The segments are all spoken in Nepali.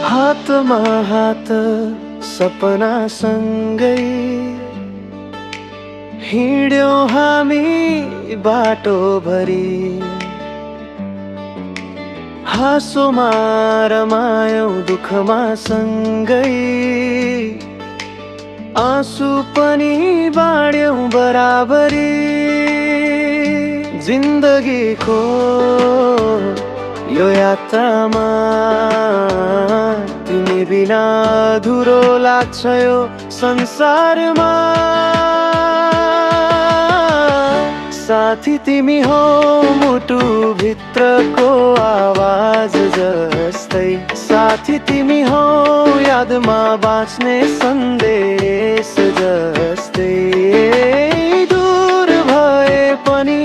हातमा हात सपना सँगै हिँड्यौं हामी बाटो भरि, हाँसोमा रमायौं दुःखमा सँगै, आँसु पनि बाँड्यौं बराबरी। जिन्दगीको यो यात्रामा तिमी बिना अधुरो लाग्छ यो संसारमा। साथी तिमी हो मुटु भित्रको आवाज जस्तै, साथी तिमी हो यादमा बाँच्ने सन्देश जस्तै। दूर भए पनि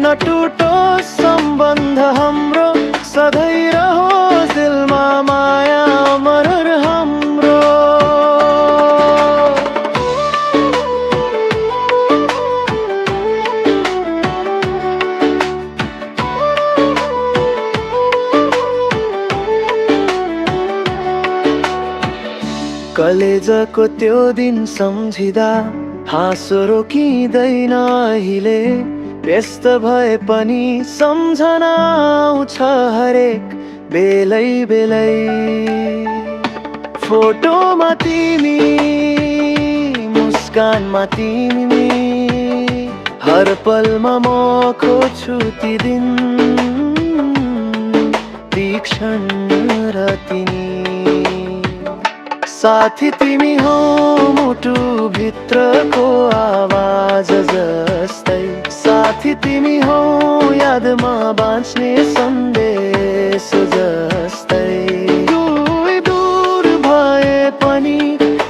नटुटोस् सम्बन्ध हाम्रो, सधैँ रहोस् दिलमा माया अमर हाम्रो। कलेजको त्यो दिन सम्झिँदा हाँसो रोकिँदैन अहिले, व्यस्त भए पनि सम्झना आउँछ हरेक बेलै बेलै। फोटोमा तिमी, मुस्कानमा तिमी, हर पलमा म खोज्छु ती दिन, ती क्षण र तिमी। साथी तिमी हो मुटु भित्रको आवाज जस्तै, साथी तिमी हो यादमा बाँच्ने सन्देश जस्तै। दूर भए पनि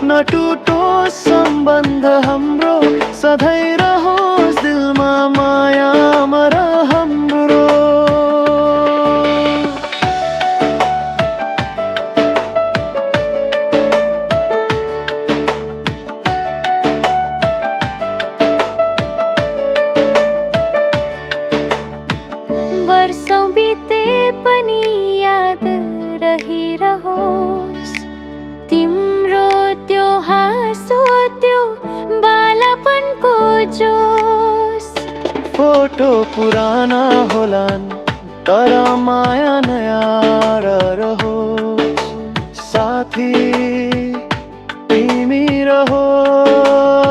नटुटोस् सम्बन्ध हाम्रो, सधैँ रहोस् दिलमा माया अमर हाम्रो। वर्षौं बिते पनि याद रहिरहोस् तिम्रो त्यो हाँसो, त्यो बालापनको जोस। फोटो पुराना होलान् तर माया नयाँ रहोस्, साथी तिमी रहोस्,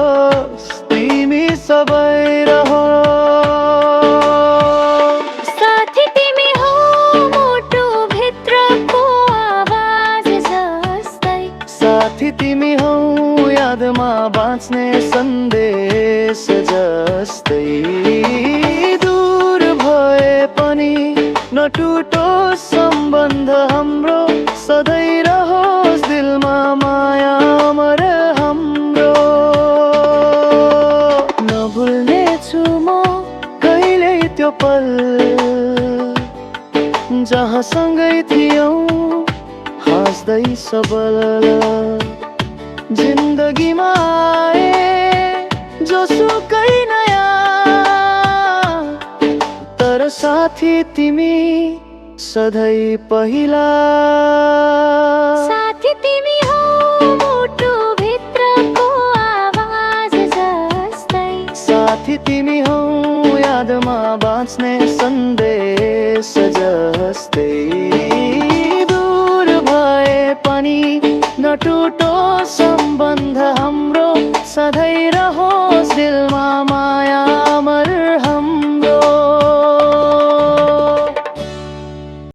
तिमी सबै रहोस्। साथी तिमी हो मुटु भित्रको आवाज जस्तै, साथी तिमी हो यादमा बाँच्ने सन्देश जस्तै। दूर भए पनि नटुटोस् सम्बन्ध हाम्रो, सधैँ रहोस् दिलमा माया अमर हाम्रो। नभुल्नेछु म कहिल्यै त्यो पल जहाँ सँगै थियौं हाँस्दै सबल। जिन्दगीमा आए जोसुकै नयाँ, तर साथी तिमी सधैँ पहिला। साथी तिमी हो मुटु भित्रको आवाज जस्तै, साथी तिमी हो यादमा बाँच्ने सन्देश जस्तै। दूर भए पनि नटुटोस् सम्बन्ध